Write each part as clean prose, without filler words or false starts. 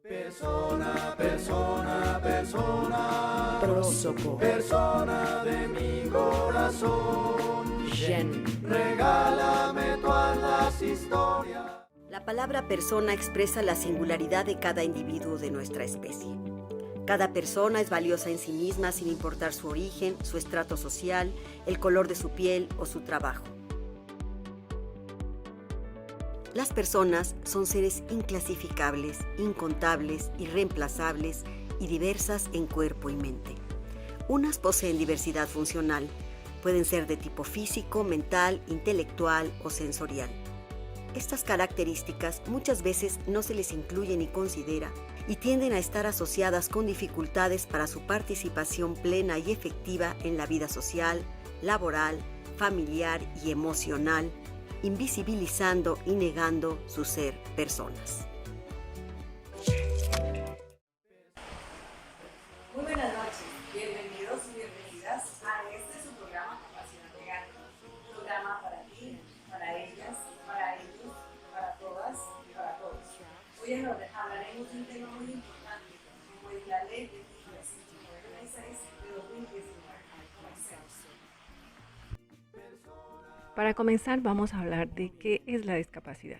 Persona, persona, persona, Prósopo, persona de mi corazón, Gen. regálame todas las historias. La palabra persona expresa la singularidad de cada individuo de nuestra especie. Cada persona es valiosa en sí misma sin importar su origen, su estrato social, el color de su piel o su trabajo. Las personas son seres inclasificables, incontables, irreemplazables y diversas en cuerpo y mente. Unas poseen diversidad funcional, pueden ser de tipo físico, mental, intelectual o sensorial. Estas características muchas veces no se les incluye ni considera y tienden a estar asociadas con dificultades para su participación plena y efectiva en la vida social, laboral, familiar y emocional, invisibilizando y negando su ser personas. Muy buenas noches, bienvenidos y bienvenidas a este su programa Capacidad Legal. Un programa para ti, para ellas, para ellos, para todas y para todos. Hoy hablaremos de un tema muy importante, como es la ley de 1996 de 2019. Para comenzar, vamos a hablar de qué es la discapacidad.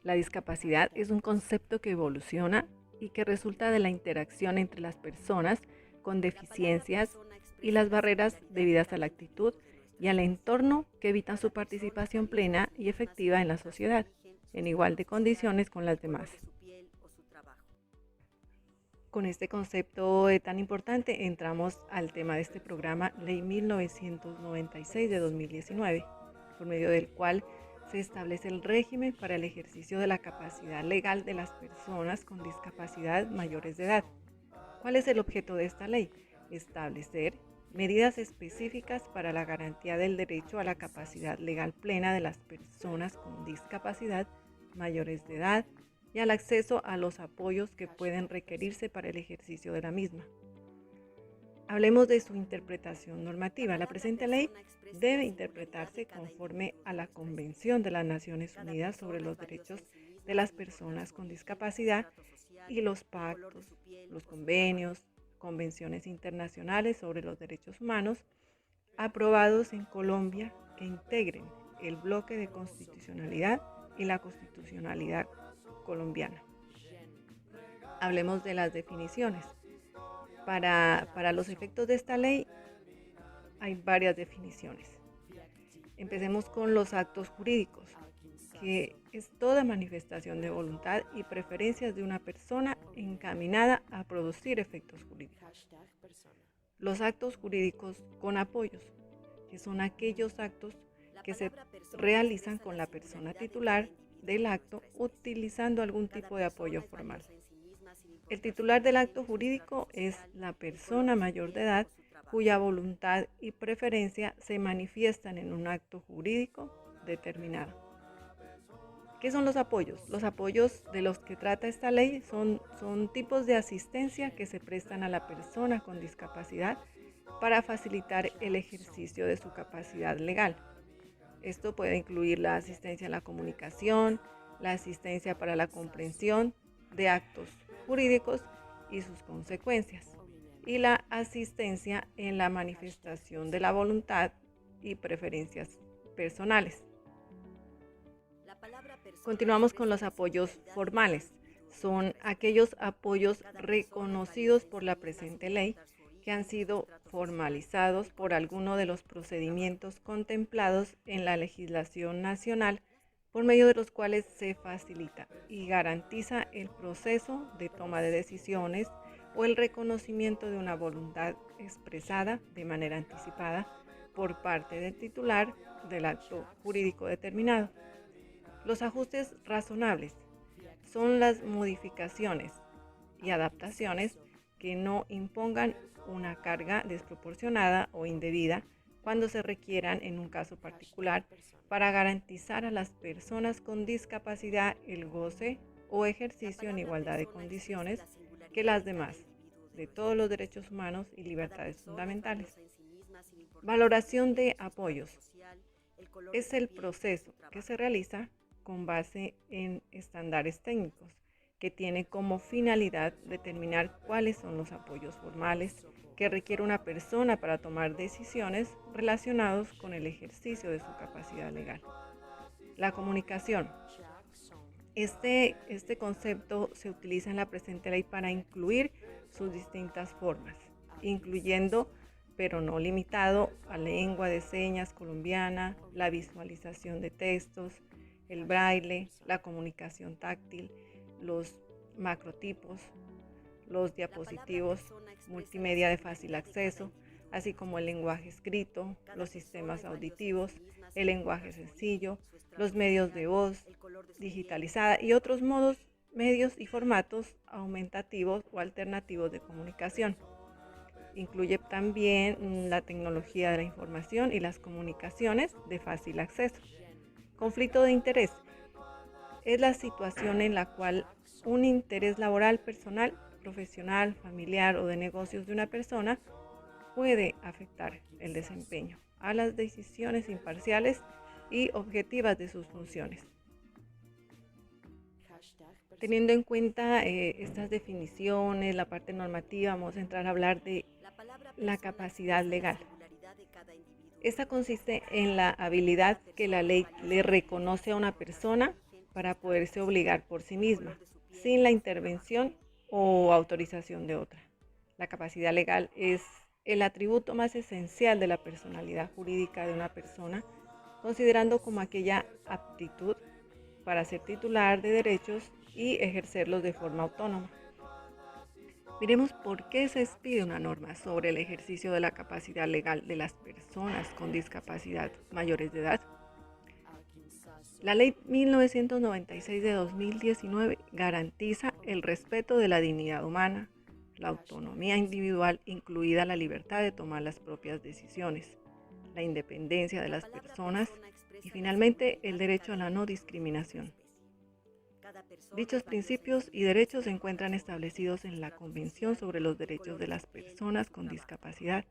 La discapacidad es un concepto que evoluciona y que resulta de la interacción entre las personas con deficiencias y las barreras debidas a la actitud y al entorno que evitan su participación plena y efectiva en la sociedad, en igual de condiciones con las demás. Con este concepto tan importante entramos al tema de este programa, Ley 1996 de 2019. Por medio del cual se establece el régimen para el ejercicio de la capacidad legal de las personas con discapacidad mayores de edad. ¿Cuál es el objeto de esta ley? Establecer medidas específicas para la garantía del derecho a la capacidad legal plena de las personas con discapacidad mayores de edad y al acceso a los apoyos que pueden requerirse para el ejercicio de la misma. Hablemos de su interpretación normativa. La presente ley debe interpretarse conforme a la Convención de las Naciones Unidas sobre los Derechos de las Personas con Discapacidad y los pactos, los convenios, convenciones internacionales sobre los derechos humanos aprobados en Colombia que integren el bloque de constitucionalidad y la constitucionalidad colombiana. Hablemos de las definiciones. Para los efectos de esta ley hay varias definiciones. Empecemos con los actos jurídicos, que es toda manifestación de voluntad y preferencias de una persona encaminada a producir efectos jurídicos. Los actos jurídicos con apoyos, que son aquellos actos que se realizan con la persona titular del acto utilizando algún tipo de apoyo formal. El titular del acto jurídico es la persona mayor de edad cuya voluntad y preferencia se manifiestan en un acto jurídico determinado. ¿Qué son los apoyos? Los apoyos de los que trata esta ley son tipos de asistencia que se prestan a la persona con discapacidad para facilitar el ejercicio de su capacidad legal. Esto puede incluir la asistencia a la comunicación, la asistencia para la comprensión de actos jurídicos y sus consecuencias, y la asistencia en la manifestación de la voluntad y preferencias personales. Continuamos con los apoyos formales. Son aquellos apoyos reconocidos por la presente ley que han sido formalizados por alguno de los procedimientos contemplados en la legislación nacional, por medio de los cuales se facilita y garantiza el proceso de toma de decisiones o el reconocimiento de una voluntad expresada de manera anticipada por parte del titular del acto jurídico determinado. Los ajustes razonables son las modificaciones y adaptaciones que no impongan una carga desproporcionada o indebida cuando se requieran en un caso particular para garantizar a las personas con discapacidad el goce o ejercicio en igualdad de condiciones que las demás de todos los derechos humanos y libertades fundamentales. Valoración de apoyos. Es el proceso que se realiza con base en estándares técnicos que tiene como finalidad determinar cuáles son los apoyos formales que requiere una persona para tomar decisiones relacionados con el ejercicio de su capacidad legal. La comunicación. Este concepto se utiliza en la presente ley para incluir sus distintas formas, incluyendo, pero no limitado, a lengua de señas colombiana, la visualización de textos, el braille, la comunicación táctil, los macrotipos, los diapositivos, multimedia de fácil acceso, así como el lenguaje escrito, los sistemas auditivos, el lenguaje sencillo, los medios de voz digitalizada y otros medios y formatos aumentativos o alternativos de comunicación. Incluye también la tecnología de la información y las comunicaciones de fácil acceso. Conflicto de interés es la situación en la cual un interés laboral, personal, profesional, familiar o de negocios de una persona puede afectar el desempeño a las decisiones imparciales y objetivas de sus funciones. Teniendo en cuenta estas definiciones, la parte normativa, vamos a entrar a hablar de la capacidad legal. Esta consiste en la habilidad que la ley le reconoce a una persona para poderse obligar por sí misma, sin la intervención o autorización de otra. La capacidad legal es el atributo más esencial de la personalidad jurídica de una persona, considerando como aquella aptitud para ser titular de derechos y ejercerlos de forma autónoma. Miremos por qué se expide una norma sobre el ejercicio de la capacidad legal de las personas con discapacidad mayores de edad. La Ley 1996 de 2019 garantiza el respeto de la dignidad humana, la autonomía individual, incluida la libertad de tomar las propias decisiones, la independencia de las personas y finalmente el derecho a la no discriminación. Dichos principios y derechos se encuentran establecidos en la Convención sobre los Derechos de las Personas con Discapacidad,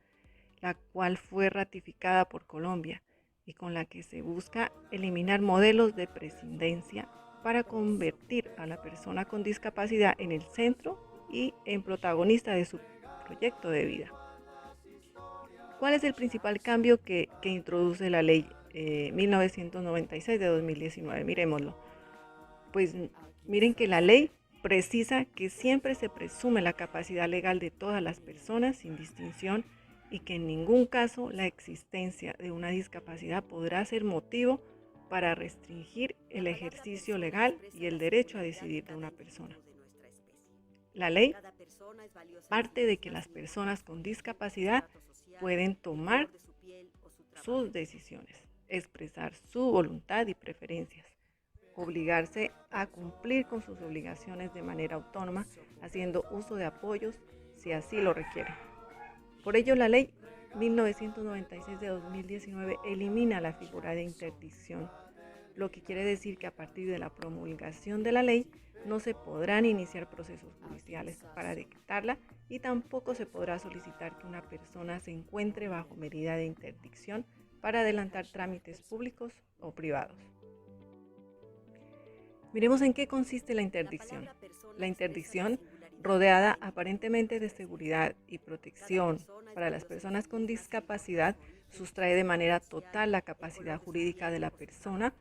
la cual fue ratificada por Colombia y con la que se busca eliminar modelos de prescindencia para convertir a la persona con discapacidad en el centro y en protagonista de su proyecto de vida. ¿Cuál es el principal cambio que introduce la Ley 1996 de 2019? Miremoslo. Pues miren que la ley precisa que siempre se presume la capacidad legal de todas las personas sin distinción y que en ningún caso la existencia de una discapacidad podrá ser motivo para restringir el ejercicio legal y el derecho a decidir de una persona. La ley parte de que las personas con discapacidad pueden tomar sus decisiones, expresar su voluntad y preferencias, obligarse a cumplir con sus obligaciones de manera autónoma, haciendo uso de apoyos si así lo requiere. Por ello, la Ley 1996 de 2019 elimina la figura de interdicción, lo que quiere decir que a partir de la promulgación de la ley no se podrán iniciar procesos judiciales para dictarla y tampoco se podrá solicitar que una persona se encuentre bajo medida de interdicción para adelantar trámites públicos o privados. Miremos en qué consiste la interdicción. La interdicción, rodeada aparentemente de seguridad y protección para las personas con discapacidad, sustrae de manera total la capacidad jurídica de la persona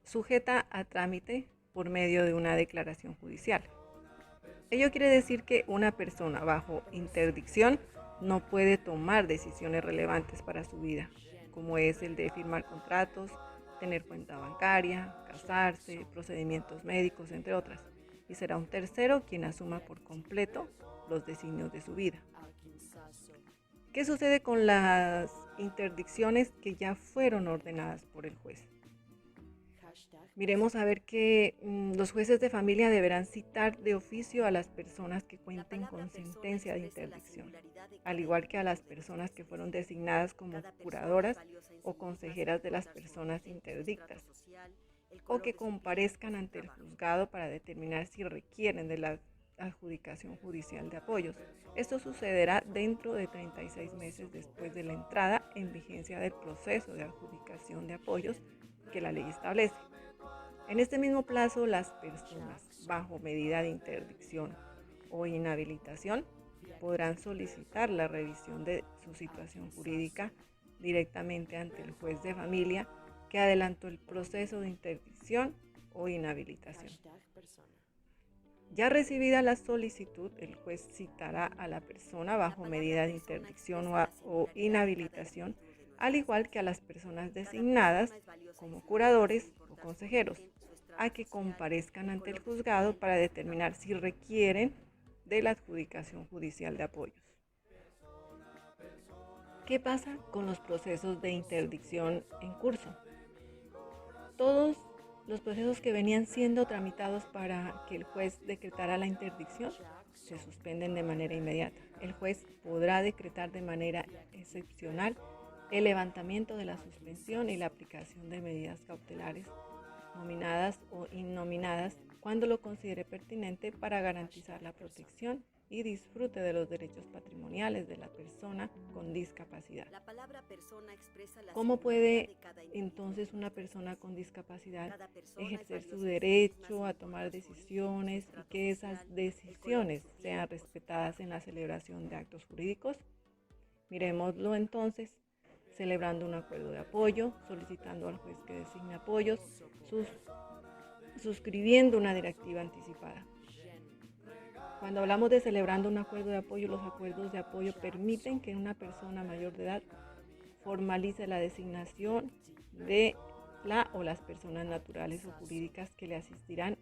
sujeta a trámite por medio de una declaración judicial. Ello quiere decir que una persona bajo interdicción no puede tomar decisiones relevantes para su vida, como es el de firmar contratos, tener cuenta bancaria, casarse, procedimientos médicos, entre otras, y será un tercero quien asuma por completo los designios de su vida. ¿Qué sucede con las interdicciones que ya fueron ordenadas por el juez? Miremos a ver que los jueces de familia deberán citar de oficio a las personas que cuenten con sentencia de interdicción, al igual que a las personas que fueron designadas como curadoras o consejeras de las personas interdictas, o que comparezcan ante el juzgado para determinar si requieren de la adjudicación judicial de apoyos. Esto sucederá dentro de 36 meses después de la entrada en vigencia del proceso de adjudicación de apoyos que la ley establece. En este mismo plazo, las personas bajo medida de interdicción o inhabilitación podrán solicitar la revisión de su situación jurídica directamente ante el juez de familia que adelantó el proceso de interdicción o inhabilitación. Ya recibida la solicitud, el juez citará a la persona bajo medida de interdicción o inhabilitación, al igual que a las personas designadas como curadores o consejeros, a que comparezcan ante el juzgado para determinar si requieren de la adjudicación judicial de apoyos. ¿Qué pasa con los procesos de interdicción en curso? Todos los procesos que venían siendo tramitados para que el juez decretara la interdicción se suspenden de manera inmediata. El juez podrá decretar de manera excepcional el levantamiento de la suspensión y la aplicación de medidas cautelares nominadas o innominadas cuando lo considere pertinente para garantizar la protección y disfrute de los derechos patrimoniales de la persona con discapacidad. ¿Cómo puede entonces una persona con discapacidad ejercer su derecho a tomar decisiones y que esas decisiones sean respetadas en la celebración de actos jurídicos? Miremoslo entonces, celebrando un acuerdo de apoyo, solicitando al juez que designe apoyos, suscribiendo una directiva anticipada. Cuando hablamos de celebrando un acuerdo de apoyo, los acuerdos de apoyo permiten que una persona mayor de edad formalice la designación de la o las personas naturales o jurídicas que le asistirán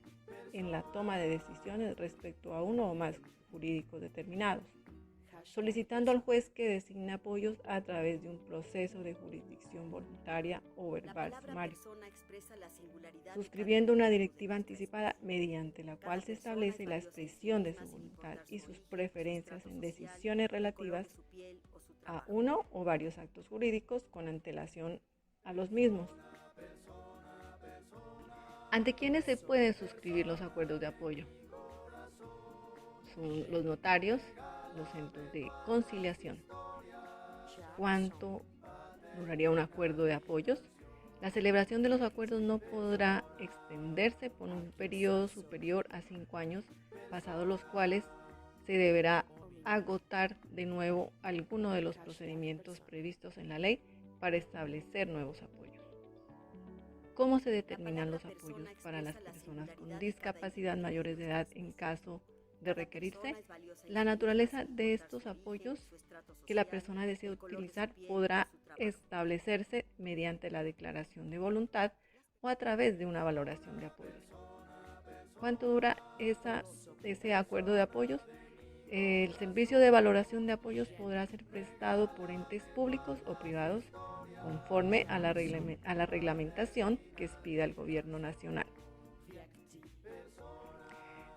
en la toma de decisiones respecto a uno o más jurídicos determinados, solicitando al juez que designe apoyos a través de un proceso de jurisdicción voluntaria o verbal sumario, suscribiendo una directiva anticipada mediante la cual se establece la expresión de su voluntad y sus preferencias en decisiones relativas a uno o varios actos jurídicos con antelación a los mismos. ¿Ante quiénes se pueden suscribir los acuerdos de apoyo? Son los notarios, los centros de conciliación. ¿Cuánto duraría un acuerdo de apoyos? La celebración de los acuerdos no podrá extenderse por un periodo superior a 5 años, pasados los cuales se deberá agotar de nuevo alguno de los procedimientos previstos en la ley para establecer nuevos apoyos. ¿Cómo se determinan los apoyos para las personas con discapacidad mayores de edad en caso de requerirse? La naturaleza de estos apoyos que la persona desea utilizar podrá establecerse mediante la declaración de voluntad o a través de una valoración de apoyos. ¿Cuánto dura ese acuerdo de apoyos? El servicio de valoración de apoyos podrá ser prestado por entes públicos o privados conforme a la reglamentación que expida el Gobierno Nacional.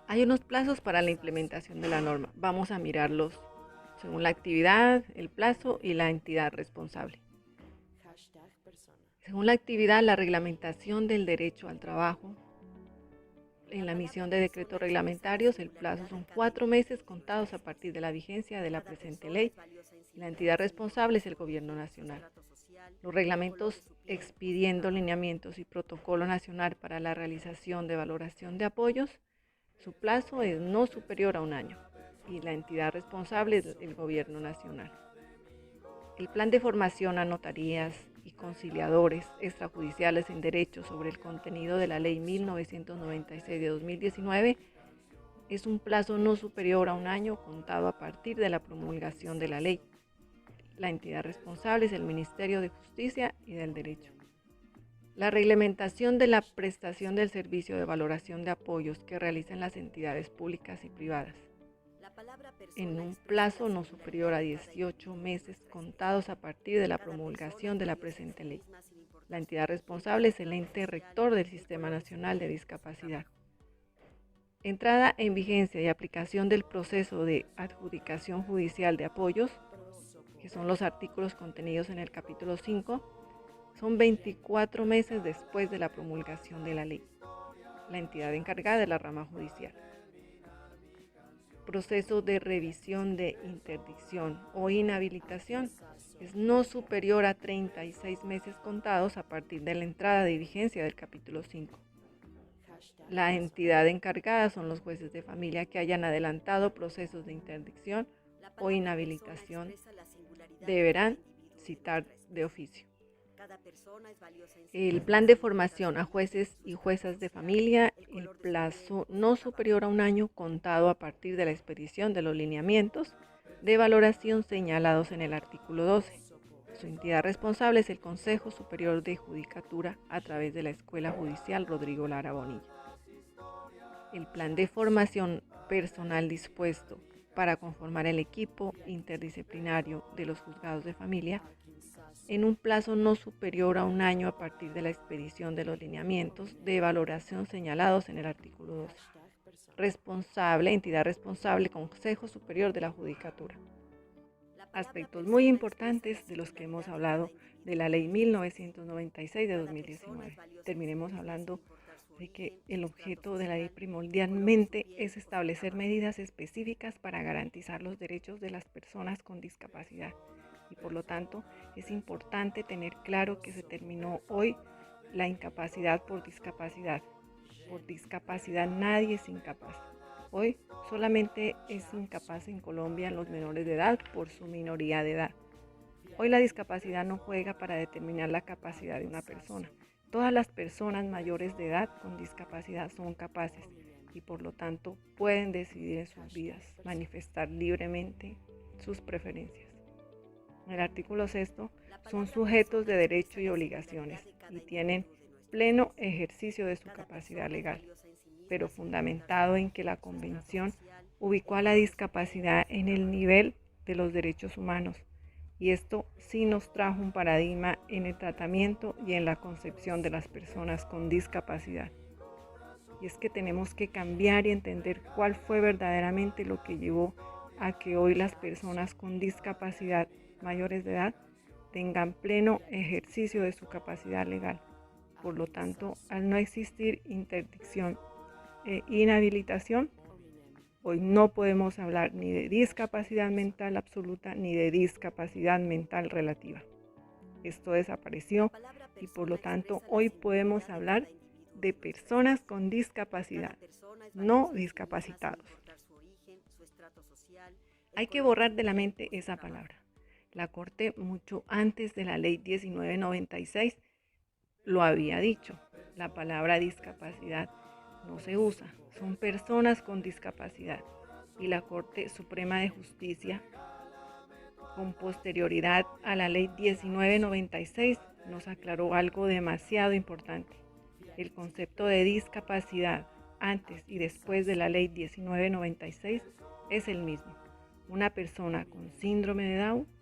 Hay unos plazos para la implementación de la norma. Vamos a mirarlos según la actividad, el plazo y la entidad responsable. Según la actividad, la reglamentación del derecho al trabajo. En la emisión de decretos reglamentarios, el plazo son 4 meses contados a partir de la vigencia de la presente ley. La entidad responsable es el Gobierno Nacional. Los reglamentos expidiendo lineamientos y protocolo nacional para la realización de valoración de apoyos, su plazo es no superior a 1 año y la entidad responsable es el Gobierno Nacional. El plan de formación a notarías y conciliadores extrajudiciales en derecho sobre el contenido de la Ley 1996 de 2019 es un plazo no superior a 1 año contado a partir de la promulgación de la ley. La entidad responsable es el Ministerio de Justicia y del Derecho. La reglamentación de la prestación del servicio de valoración de apoyos que realizan las entidades públicas y privadas en un plazo no superior a 18 meses contados a partir de la promulgación de la presente ley. La entidad responsable es el ente rector del Sistema Nacional de Discapacidad. Entrada en vigencia y aplicación del proceso de adjudicación judicial de apoyos, que son los artículos contenidos en el capítulo 5, son 24 meses después de la promulgación de la ley. La entidad encargada de la rama judicial. Proceso de revisión de interdicción o inhabilitación es no superior a 36 meses contados a partir de la entrada de vigencia del capítulo 5. La entidad encargada son los jueces de familia que hayan adelantado procesos de interdicción o inhabilitación. Deberán citar de oficio. El plan de formación a jueces y juezas de familia, el plazo no superior a un año contado a partir de la expedición de los lineamientos de valoración señalados en el artículo 12. Su entidad responsable es el Consejo Superior de Judicatura a través de la Escuela Judicial Rodrigo Lara Bonilla. El plan de formación personal dispuesto para conformar el equipo interdisciplinario de los juzgados de familia en un plazo no superior a un año a partir de la expedición de los lineamientos de valoración señalados en el artículo 12. Responsable, entidad responsable, Consejo Superior de la Judicatura. Aspectos muy importantes de los que hemos hablado de la Ley 1996 de 2019. Terminemos hablando de que el objeto de la ley primordialmente es establecer medidas específicas para garantizar los derechos de las personas con discapacidad. Y por lo tanto es importante tener claro que se terminó hoy la incapacidad por discapacidad. Por discapacidad nadie es incapaz. Hoy solamente es incapaz en Colombia los menores de edad por su minoría de edad. Hoy la discapacidad no juega para determinar la capacidad de una persona. Todas las personas mayores de edad con discapacidad son capaces y por lo tanto pueden decidir en sus vidas, manifestar libremente sus preferencias. En el artículo 6 son sujetos de derechos y obligaciones y tienen pleno ejercicio de su capacidad legal, pero fundamentado en que la Convención ubicó a la discapacidad en el nivel de los derechos humanos. Y esto sí nos trajo un paradigma en el tratamiento y en la concepción de las personas con discapacidad. Y es que tenemos que cambiar y entender cuál fue verdaderamente lo que llevó a que hoy las personas con discapacidad mayores de edad tengan pleno ejercicio de su capacidad legal. Por lo tanto, al no existir interdicción e inhabilitación, hoy no podemos hablar ni de discapacidad mental absoluta ni de discapacidad mental relativa. Esto desapareció y por lo tanto hoy podemos hablar de personas con discapacidad, no discapacitados. Hay que borrar de la mente esa palabra. La Corte, mucho antes de la Ley 1996, lo había dicho. La palabra discapacidad no se usa, son personas con discapacidad. Y la Corte Suprema de Justicia, con posterioridad a la Ley 1996, nos aclaró algo demasiado importante. El concepto de discapacidad antes y después de la Ley 1996 es el mismo. Una persona con síndrome de Down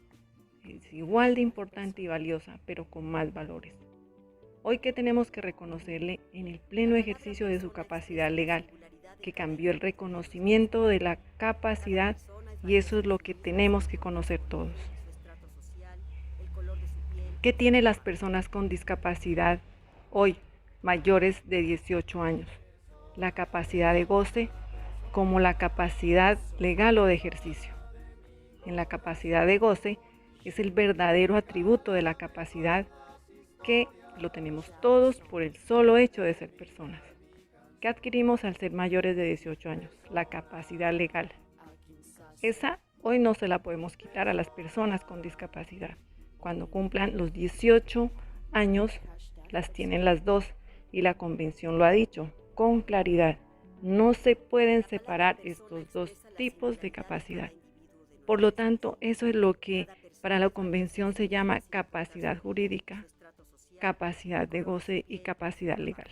es igual de importante y valiosa, pero con más valores. Hoy que tenemos que reconocerle en el pleno ejercicio de su capacidad legal, que cambió el reconocimiento de la capacidad y eso es lo que tenemos que conocer todos. ¿Qué tienen las personas con discapacidad hoy, mayores de 18 años? La capacidad de goce como la capacidad legal o de ejercicio. En la capacidad de goce es el verdadero atributo de la capacidad que lo tenemos todos por el solo hecho de ser personas. ¿Qué adquirimos al ser mayores de 18 años? La capacidad legal. Esa hoy no se la podemos quitar a las personas con discapacidad. Cuando cumplan los 18 años, las tienen las dos y la Convención lo ha dicho con claridad. No se pueden separar estos dos tipos de capacidad. Por lo tanto, eso es lo que para la Convención se llama capacidad jurídica, capacidad de goce y capacidad legal.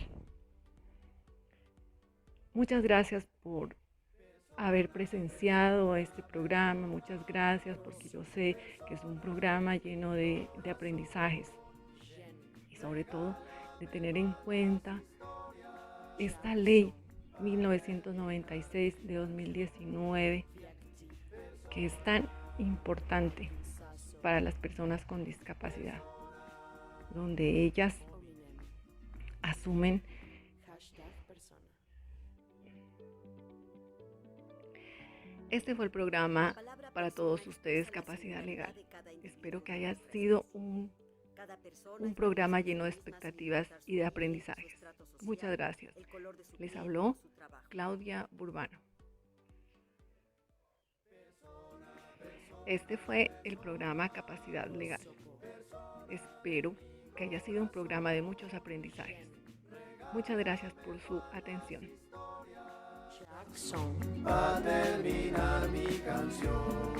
Muchas gracias por haber presenciado este programa, muchas gracias porque yo sé que es un programa lleno de aprendizajes y sobre todo de tener en cuenta esta ley 1996 de 2019 que es tan importante para las personas con discapacidad, donde ellas asumen Este fue el programa para todos ustedes, Capacidad Legal. Espero que haya sido un un programa lleno de expectativas y de aprendizajes. Muchas gracias. Les habló Claudia Burbano. Este fue el programa Capacidad Legal. Espero que haya sido un programa de muchos aprendizajes. Muchas gracias por su atención. Va a terminar mi canción.